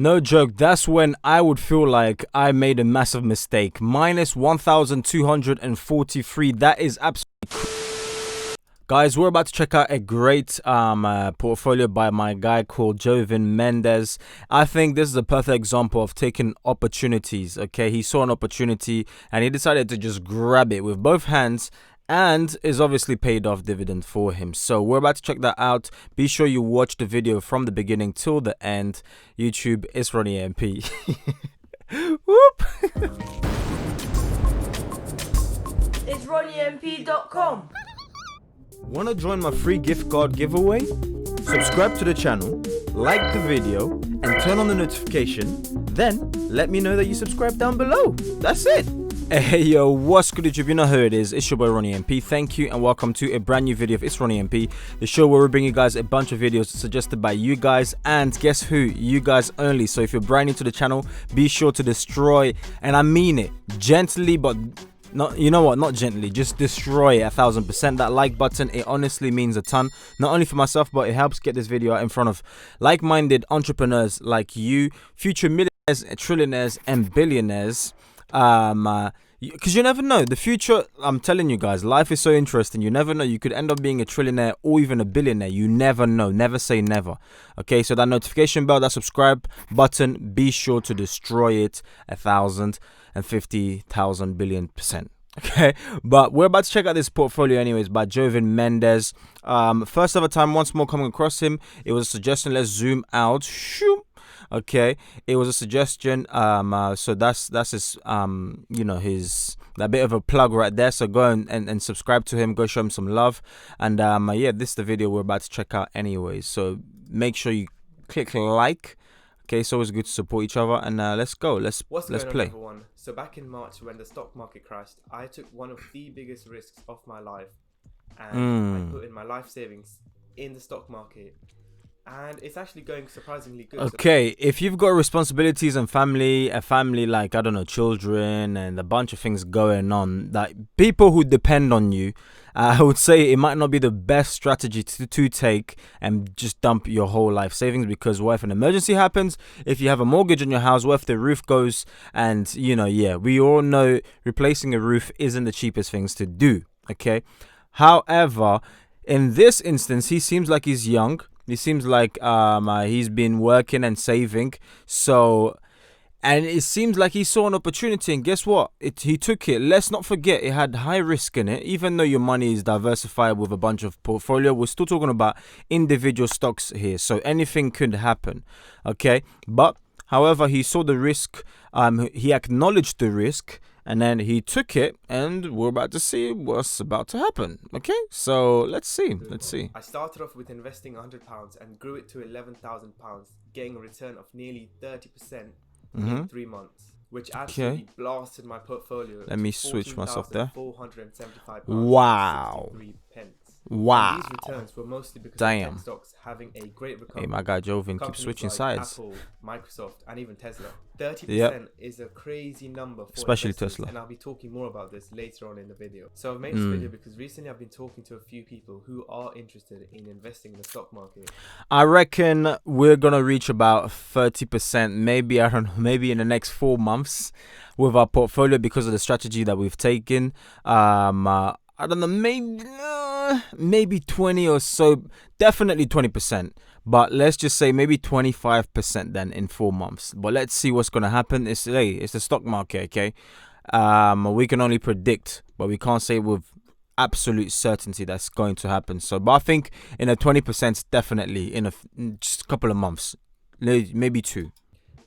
No joke, that's when I would feel like I made a massive mistake. Minus 1,243. That is absolutely. Guys, we're about to check out a great portfolio by my guy called Jovin Mendes. I think this is a perfect example of taking opportunities. Okay, he saw an opportunity and he decided to just grab it with both hands, and is obviously paid off dividend for him. So we're about to check that out. Be sure you watch the video from the beginning till the end. YouTube, it's Ronnie MP. Whoop. It's RonnieMP.com. Want to join my free gift card giveaway? Subscribe to the channel, like the video, and turn on the notification. Then let me know that you subscribe down below. That's it. Hey yo, what's good YouTube? You know who it is. It's your boy Ronnie MP. Thank you and welcome to a brand new video of It's Ronnie MP, the show where we bring you guys a bunch of videos suggested by you guys, and guess who? You guys only. So if you're brand new to the channel, be sure to destroy, and I mean it, gently, but not, you know what, not gently, just destroy 1,000% that like button. It honestly means a ton, not only for myself, but it helps get this video out in front of like-minded entrepreneurs like you, future millionaires, trillionaires, and billionaires. Because you never know the future. I'm telling you guys, life is so interesting. You never know, you could end up being a trillionaire or even a billionaire. You never know, never say never. Okay, so that notification bell, that subscribe button, be sure to destroy it 1,050,000 billion percent. Okay, but we're about to check out this portfolio anyways by Jovin Mendes. First ever time once more coming across him. It was a suggestion. Let's zoom out. Shoo. Okay, it was a suggestion. So that's his you know, his that bit of a plug right there. So go and subscribe to him, go show him some love. And yeah, this is the video we're about to check out anyways, so make sure you click like. Okay, it's always good to support each other, and let's go. Let's play. Everyone? So back in March when the stock market crashed, I took one of the biggest risks of my life, and I put in my life savings in the stock market. And it's actually going surprisingly good. Okay, if you've got responsibilities and a family like, I don't know, children and a bunch of things going on, that people who depend on you, I would say it might not be the best strategy to take and just dump your whole life savings, because what if an emergency happens? If you have a mortgage on your house, what if the roof goes? And, you know, yeah, we all know replacing a roof isn't the cheapest things to do, okay? However, in this instance, he seems like he's young. It seems like he's been working and saving, so, and it seems like he saw an opportunity, and guess what? He took it. Let's not forget it had high risk in it. Even though your money is diversified with a bunch of portfolio, we're still talking about individual stocks here, so anything could happen. Okay, but however, he saw the risk. He acknowledged the risk, and then he took it, and we're about to see what's about to happen. Okay, so let's see. I started off with investing £100 and grew it to £11,000, getting a return of nearly 30% in 3 months, which absolutely blasted my portfolio. Let me switch myself there. £475. Wow. Wow. And these returns were mostly because of tech stocks having a great recovery. Hey, my guy Jovin keeps switching like sides. Apple, Microsoft, and even Tesla. 30% is a crazy number for especially investors, Tesla. and I'll be talking more about this later on in the video. So I've made this video because recently I've been talking to a few people who are interested in investing in the stock market. I reckon we're gonna reach about 30%, maybe, I don't know, maybe in the next 4 months with our portfolio, because of the strategy that we've taken. I don't know, maybe 20 or so, definitely 20%. But let's just say maybe 25% then in 4 months. But let's see what's going to happen. It's the stock market, okay? We can only predict, but we can't say with absolute certainty that's going to happen. So, but I think in a 20% definitely in just a couple of months, maybe 2.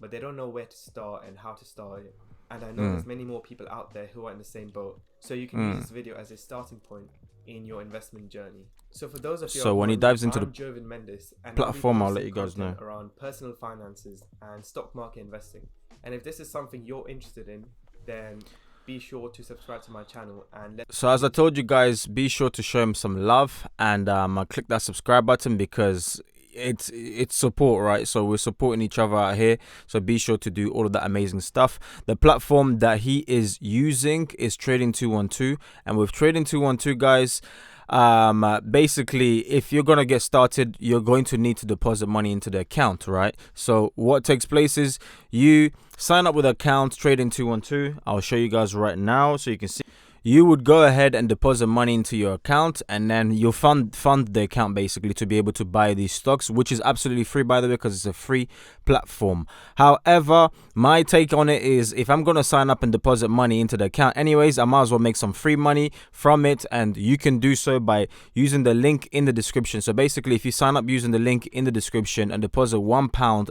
But they don't know where to start and how to start it. And I know there's many more people out there who are in the same boat. So you can use this video as a starting point in your investment journey. So for those of you, so when he dives into the Jovin Mendes, and platform, I'll let you guys know around personal finances and stock market investing. And if this is something you're interested in, then be sure to subscribe to my channel. And so as I told you guys, be sure to show him some love and click that subscribe button, because it's support, right? So we're supporting each other out here, so be sure to do all of that amazing stuff. The platform that he is using is Trading212, and with Trading212, guys, basically, if you're gonna get started, you're going to need to deposit money into the account, right? So what takes place is you sign up with account Trading212. I'll show you guys right now so you can see. You would go ahead and deposit money into your account, and then you'll fund the account basically to be able to buy these stocks, which is absolutely free, by the way, because it's a free platform. However, my take on it is, if I'm going to sign up and deposit money into the account anyways, I might as well make some free money from it, and you can do so by using the link in the description. So basically, if you sign up using the link in the description and deposit £1,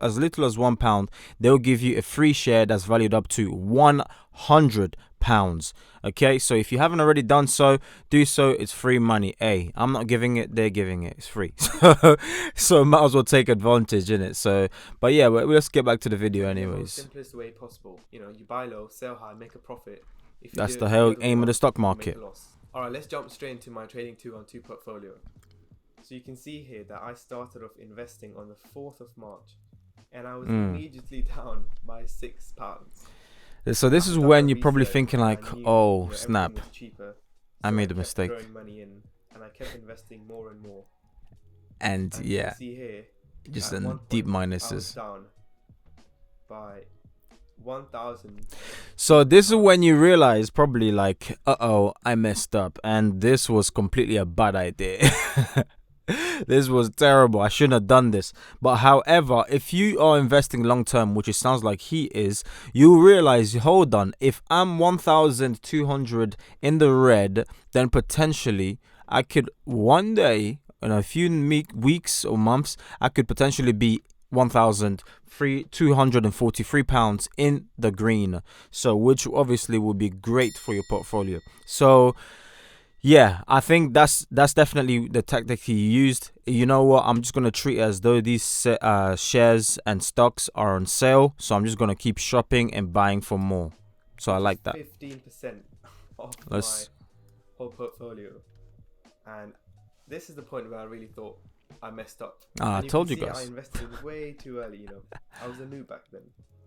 as little as £1, they'll give you a free share that's valued up to £100. Okay, so if you haven't already done so, do so. It's free money. I'm not giving it, they're giving it. It's free. So might as well take advantage in it. So, but yeah, let's get back to the video anyways. The simplest way possible. You buy low, sell high, make a profit. That's the whole aim of the stock market. All right, let's jump straight into my Trading212 portfolio. So you can see here that I started off investing on the 4th of March, and I was immediately down by £6. So this is when you're probably thinking like, oh snap, I made a mistake. Throwing money in, and I kept investing more and more. And yeah, you see here, just in deep minuses. I was down by 1,000. So this is when you realize probably like, I messed up, and this was completely a bad idea. This was terrible. I shouldn't have done this. But however, if you are investing long term, which it sounds like he is, you realize, hold on, if I'm 1,200 in the red, then potentially I could one day, in a few weeks or months, I could potentially be £1,243 in the green. So which obviously would be great for your portfolio. So yeah, I think that's definitely the tactic he used. You know what? I'm just going to treat it as though these shares and stocks are on sale. So I'm just going to keep shopping and buying for more. So I like that. 15% off my whole portfolio. And this is the point where I really thought I messed up. I told you guys. I invested way too early, I was a noob back then.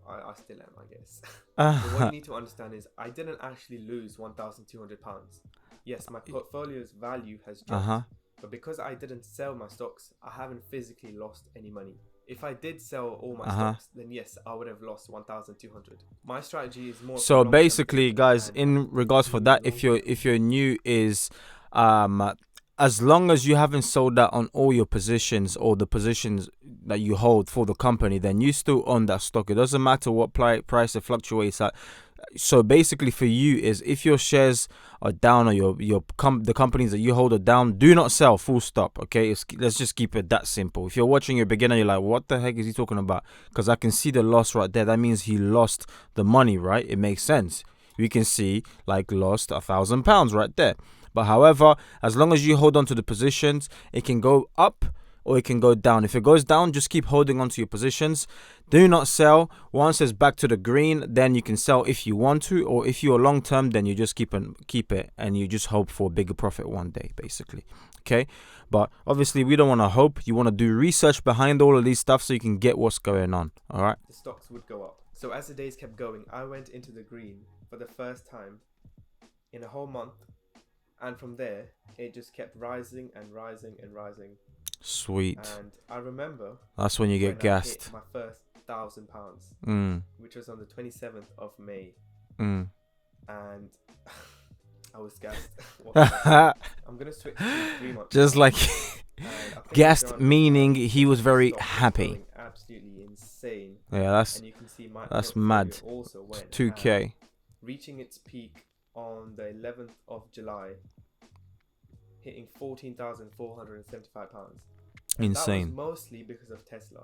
I still am, I guess. But what you need to understand is I didn't actually lose £1,200. Yes, my portfolio's value has dropped, but because I didn't sell my stocks, I haven't physically lost any money. If I did sell all my stocks, then yes, I would have lost 1,200. My strategy is more. So basically, guys, in regards for that, if you're new, is as long as you haven't sold out on all your positions or the positions that you hold for the company, then you still own that stock. It doesn't matter what price it fluctuates at. So basically for you is, if your shares are down or the companies that you hold are down, do not sell, full stop. Okay, let's just keep it that simple. If you're watching your beginner, you're like, what the heck is he talking about? Because I can see the loss right there. That means he lost the money, right? It makes sense. We can see like lost £1,000 right there. But however, as long as you hold on to the positions, it can go up or it can go down. If it goes down, just keep holding on to your positions. Do not sell. Once it's back to the green, then you can sell if you want to, or if you're long term, then you just keep it and you just hope for a bigger profit one day, basically. Okay, but obviously we don't want to hope. You want to do research behind all of these stuff so you can get what's going on. All right. The stocks would go up. So as the days kept going, I went into the green for the first time in a whole month, and from there it just kept rising and rising and rising. Sweet. And I remember that's when you get gassed. I hit my first £1,000, which was on the 27th of May, and I was gassed. I'm gonna switch to 3 months. Just like gassed, meaning he was very happy. Absolutely insane. Yeah, that's mad. Also went 2K, reaching its peak on the 11th of July, hitting £14,475. Insane. That was mostly because of Tesla.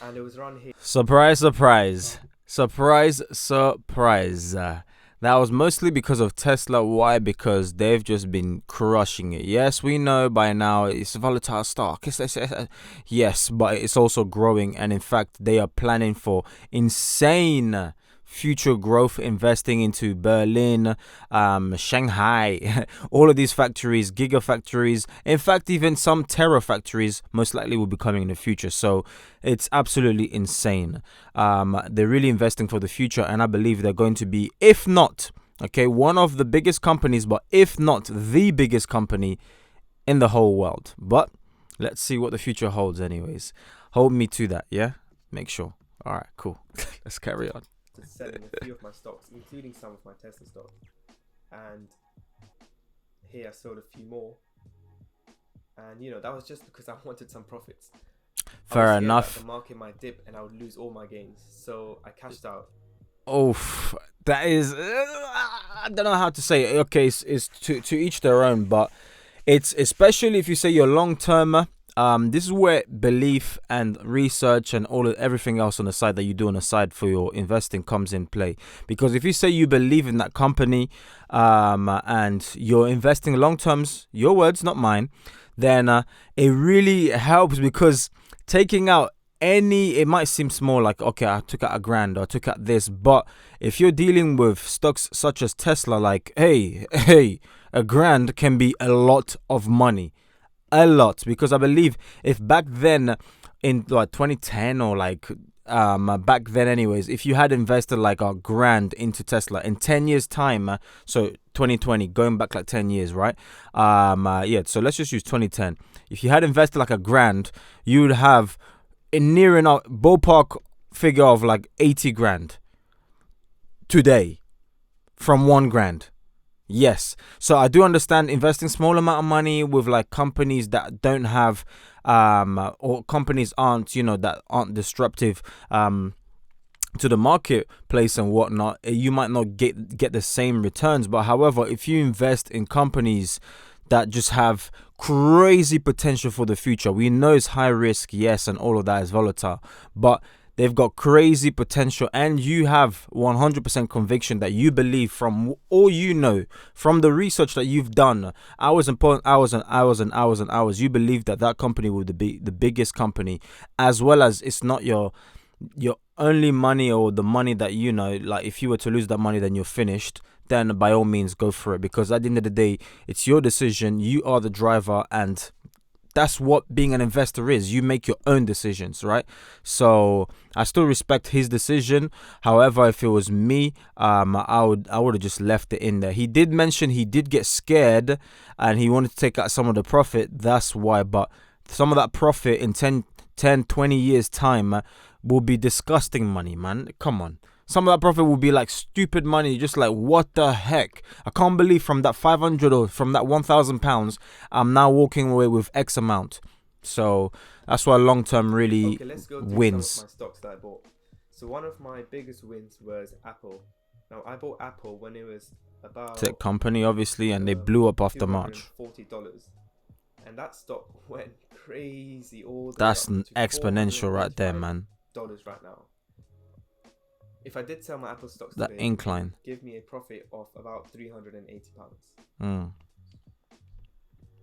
And it was around here. Surprise, surprise. Surprise, surprise. That was mostly because of Tesla. Why? Because they've just been crushing it. Yes, we know by now it's a volatile stock. Yes, but it's also growing. And in fact, they are planning for insane future growth, investing into Berlin, Shanghai, all of these factories, gigafactories. In fact, even some terror factories most likely will be coming in the future. So it's absolutely insane. They're really investing for the future, and I believe they're going to be, if not Okay, one of the biggest companies, but if not the biggest company in the whole world. But let's see what the future holds, anyways. Hold me to that, yeah? Make sure. All right, cool. Let's carry on. To selling a few of my stocks, including some of my Tesla stock. And here I sold a few more. And that was just because I wanted some profits. Fair I was scared enough. that the market might dip and I would lose all my gains. So I cashed out. Oh, that is. I don't know how to say it. Okay, it's to each their own, but it's especially if you say you're long termer. This is where belief and research and everything else on the side that you do on the side for your investing comes in play. Because if you say you believe in that company, and you're investing long terms, your words, not mine, then it really helps because taking out it might seem small, like, okay, I took out $1,000 or I took out this, but if you're dealing with stocks such as Tesla, like, hey, $1,000 can be a lot of money. A lot, because I believe if back then in like 2010 or like back then anyways, if you had invested like $1,000 into Tesla in 10 years time, so 2020, going back like 10 years, right? Yeah, so let's just use 2010. If you had invested like $1,000, you would have a near enough ballpark figure of like 80 grand today from $1,000. Yes. So I do understand investing small amount of money with like companies that don't have or companies aren't, that aren't disruptive to the marketplace and whatnot. You might not get the same returns. But however, if you invest in companies that just have crazy potential for the future, we know it's high risk, yes, and all of that is volatile, but they've got crazy potential, and you have 100% conviction that you believe from all from the research that you've done, hours and hours and hours and hours and hours, you believe that company will be the biggest company, as well as it's not your only money or the money that like if you were to lose that money, then you're finished. Then by all means go for it, because at the end of the day, it's your decision. You are the driver, and that's what being an investor is. You make your own decisions, right? So I still respect his decision. However, if it was me, I would have just left it in there. He did mention he did get scared and he wanted to take out some of the profit. That's why. But some of that profit in 10, 20 years time will be disgusting money, man. Come on. Some of that profit will be like stupid money, just like, what the heck? I can't believe from that 500 or from that £1,000, I'm now walking away with X amount. So that's why long term really let's go wins. Some of my stocks that I bought. So one of my biggest wins was Apple. Now I bought Apple when it was about tech company, obviously, and they blew up after March. $40, and that stock went crazy. That's exponential right there, man. Dollars right now. If I did sell my Apple stocks that today, incline give me a profit of about £380. Mm.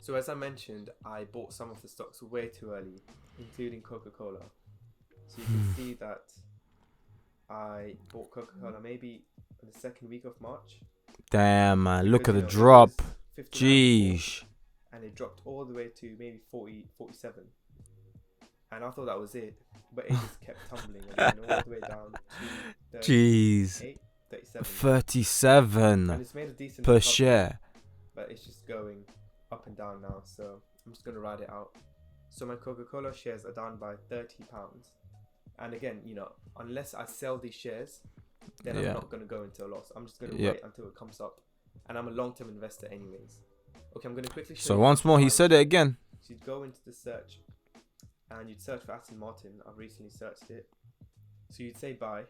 So as I mentioned, I bought some of the stocks way too early, including Coca-Cola. So you can see that I bought Coca-Cola maybe in the second week of March. Damn, man, look at the drop. 59, Jeez. And it dropped all the way to maybe 40, 47. And I thought that was it, but it just kept tumbling again all the way down to 37. And it's made a decent per recovery, share. but it's just going up and down now, so I'm just going to ride it out. So my Coca-Cola shares are down by £30. And again, unless I sell these shares, then I'm not going to go into a loss. I'm just going to wait until it comes up. And I'm a long-term investor anyways. Okay, I'm going to quickly show you. So once more, he said it again. So you'd go into the search and you'd search for Aston Martin. I've recently searched it. So you'd say buy,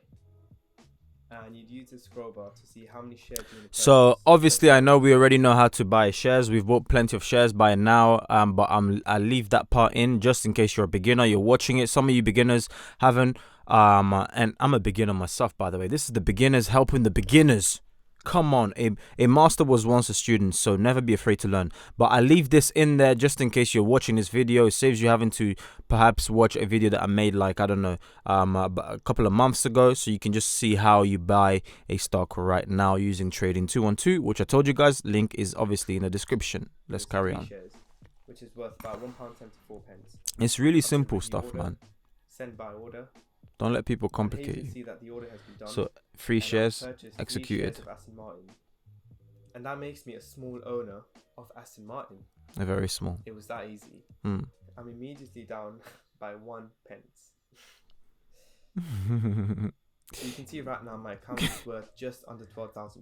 and you'd use the scroll bar to see how many shares you want to purchase. So obviously, I know we already know how to buy shares. We've bought plenty of shares by now, but I'll leave that part in just in case you're a beginner. You're watching it. Some of you beginners haven't. And I'm a beginner myself, by the way. This is the beginners helping the beginners. Come on, a master was once a student, so never be afraid to learn. But I leave this in there just in case you're watching this video. It saves you having to perhaps watch a video that I made like, I don't know, a couple of months ago. So you can just see how you buy a stock right now using Trading212, which I told you guys, link is obviously in the description. Let's carry on. Shares, which is worth about £1.74. It's really simple stuff, man. Send by order. Don't let people complicate you. You see that the order has been done. So 3 shares executed. 3 shares of Aston Martin And that makes me a small owner of Aston Martin. Very small. It was that easy. Hmm. I'm immediately down by 1 pence. So you can see right now my account is worth just under £12,000.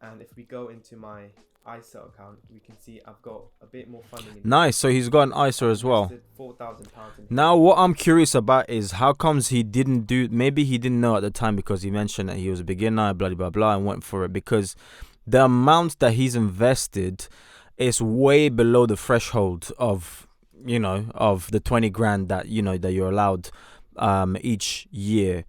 And if we go into my ISA account, we can see I've got a bit more funding. Nice. So he's got an ISA as well. £4,000 in. Now, what I'm curious about is how comes he didn't do. Maybe he didn't know at the time because he mentioned that he was a beginner, blah blah blah, and went for it because the amount that he's invested is way below the threshold of of the 20 grand that that you're allowed each year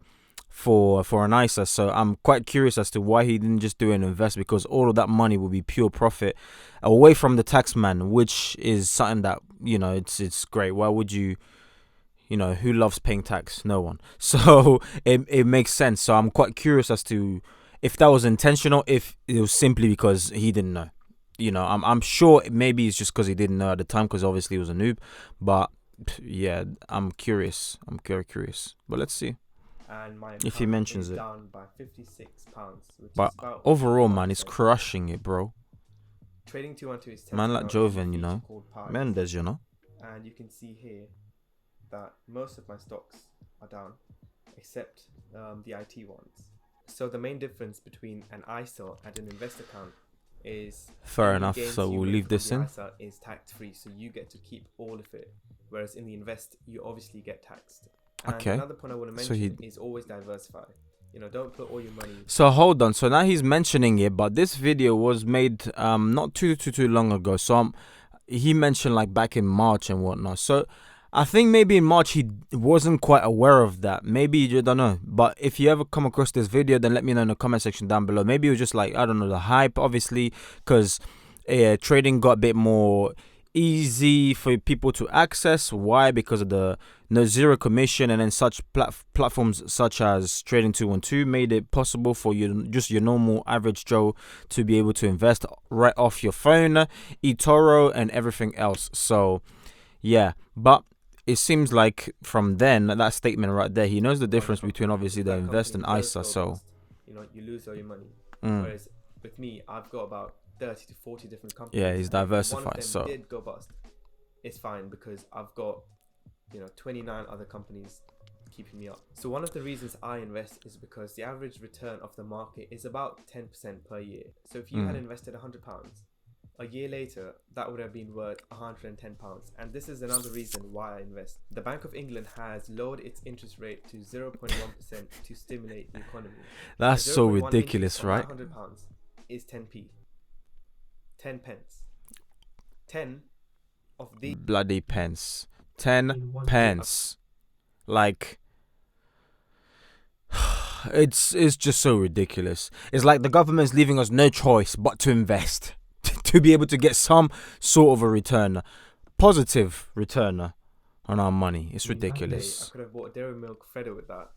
for an ISA. So I'm quite curious as to why he didn't just do an invest, because all of that money will be pure profit away from the tax man, which is something that it's great. Why would you who loves paying tax? No one. So it makes sense. So I'm quite curious as to if that was intentional, if it was simply because he didn't know. I'm sure maybe it's just because he didn't know at the time, because obviously he was a noob. But yeah, I'm curious. I'm very curious. But let's see. And my if he mentions it. Down by £56, which but is about overall, man, he's crushing it, bro. Trading212 is man like Jovin, Mendes, And you can see here that most of my stocks are down, except the IT ones. So the main difference between an ISA and an invest account is fair enough. So we'll leave this in. ISA is tax free, so you get to keep all of it, whereas in the invest you obviously get taxed. And okay. Another point I want to mention is always diversify. Don't put all your money. So hold on. So now he's mentioning it, but this video was made not too long ago. So he mentioned like back in March and whatnot. So I think maybe in March he wasn't quite aware of that. Maybe you don't know. But if you ever come across this video, then let me know in the comment section down below. Maybe it was just like, I don't know, the hype, obviously, because trading got a bit more easy for people to access. Why? Because of the zero commission, and then such platforms such as Trading212 made it possible for you, just your normal average Joe, to be able to invest right off your phone, eToro and everything else. So yeah, but it seems like from then, that statement right there, he knows the difference between obviously the invest and ISA. So you lose all your money. Whereas with me, I've got about 30 to 40 different companies. Yeah, he's diversified. One of them so did go bust. It's fine because I've got 29 other companies keeping me up. So one of the reasons I invest is because the average return of the market is about 10% per year. So if you had invested £100, a year later that would have been worth £110. And this is another reason why I invest. The Bank of England has lowered its interest rate to 0.1% to stimulate the economy. That's so ridiculous, right? £100 is 10p. 10 pence. 10 of the bloody pence. 10 pence. Like, it's just so ridiculous. It's like the government's leaving us no choice but to invest to be able to get some sort of a return, positive return on our money. It's ridiculous. I could have bought a dairy milk Freddo with that,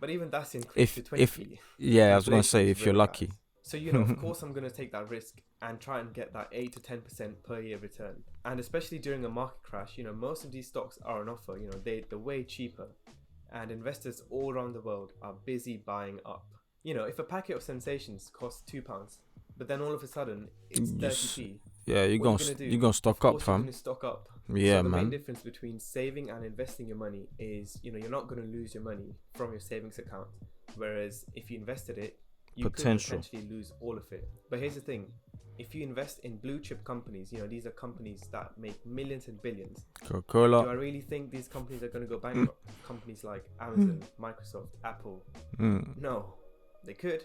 but even that's increased to 20p. Yeah, I was gonna say if you're lucky. So of course I'm gonna take that risk and try and get that 8 to 10% per year return. And especially during a market crash, most of these stocks are on offer. They're way cheaper, and investors all around the world are busy buying up. If a packet of sensations costs £2, but then all of a sudden it's 30p. Yeah, you're gonna stock up, fam. You're gonna stock up. Yeah, so the man. main difference between saving and investing your money is, you're not gonna lose your money from your savings account. Whereas if you invested it, you could potentially lose all of it. But here's the thing: if you invest in blue chip companies, these are companies that make millions and billions. Coca-Cola. Do I really think these companies are going to go bankrupt? Companies like Amazon, Microsoft, Apple. No, they could.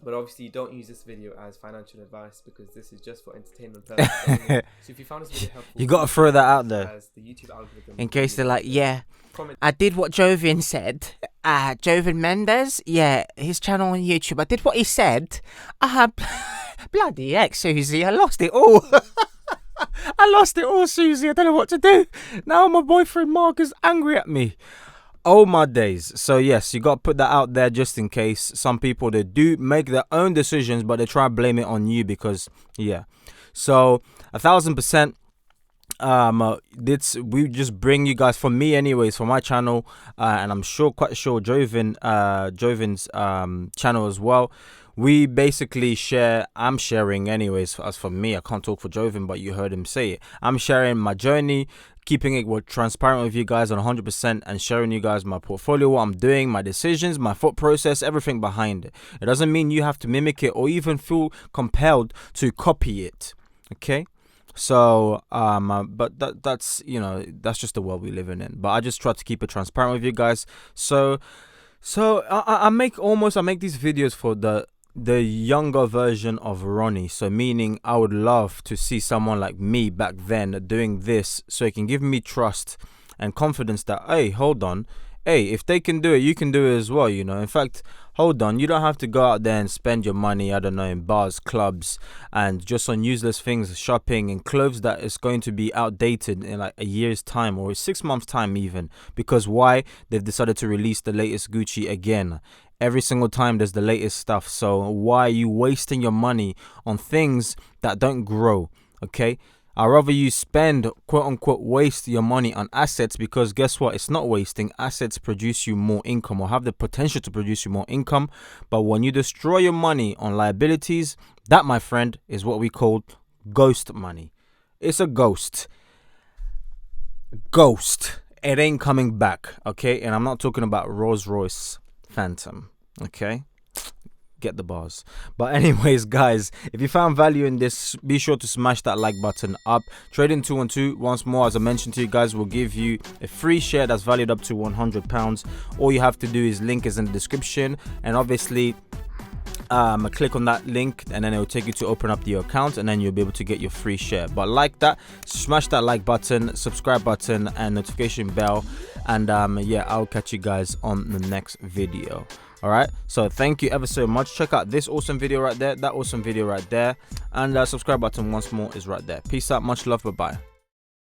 But obviously, don't use this video as financial advice, because this is just for entertainment purposes. So if you found this video helpful, you got to throw that out there. As the YouTube algorithm, in case they're like, yeah, I did what Jovin said. Jovin Mendes, yeah, his channel on YouTube. I did what he said. Bloody heck, Susie, I lost it all. I lost it all, Susie. I don't know what to do. Now my boyfriend Mark is angry at me. Oh my days. So yes, you got to put that out there just in case. Some people, they do make their own decisions, but they try to blame it on you because, yeah. So 1000%. we just bring you guys, for me anyways, for my channel, and I'm quite sure Jovin's channel as well. We basically share, I'm sharing anyways, as for me, I can't talk for Jovin, but you heard him say it. I'm sharing my journey, keeping it transparent with you guys on 100%, and sharing you guys my portfolio, what I'm doing, my decisions, my thought process, everything behind it. It doesn't mean you have to mimic it or even feel compelled to copy it, okay? So but that's, you know, that's just the world we living in. But I just try to keep it transparent with you guys. So I make these videos for the younger version of Ronnie. So meaning I would love to see someone like me back then doing this, so it can give me trust and confidence that, hey, hold on, hey, if they can do it, you can do it as well, you know. In fact, hold on, you don't have to go out there and spend your money, I don't know, in bars, clubs, and just on useless things, shopping and clothes that is going to be outdated in like a year's time or 6 months time even. Because why? They've decided to release the latest Gucci again. Every single time there's the latest stuff. So why are you wasting your money on things that don't grow? Okay, I'd rather you spend, quote unquote, waste your money on assets, because guess what? It's not wasting. Assets produce you more income, or have the potential to produce you more income. But when you destroy your money on liabilities, that, my friend, is what we call ghost money. It's a ghost. It ain't coming back, okay? And I'm not talking about Rolls Royce Phantom, okay? Get the bars. But anyways, guys, if you found value in this, be sure to smash that like button up. Trading212, once more, as I mentioned to you guys, will give you a free share that's valued up to £100. All you have to do is, link is in the description, and obviously click on that link, and then it will take you to open up the account, and then you'll be able to get your free share. But like that, smash that like button, subscribe button, and notification bell, and yeah, I'll catch you guys on the next video. All right, so thank you ever so much. Check out this awesome video right there, that awesome video right there, and subscribe button once more is right there. Peace out, much love, bye bye.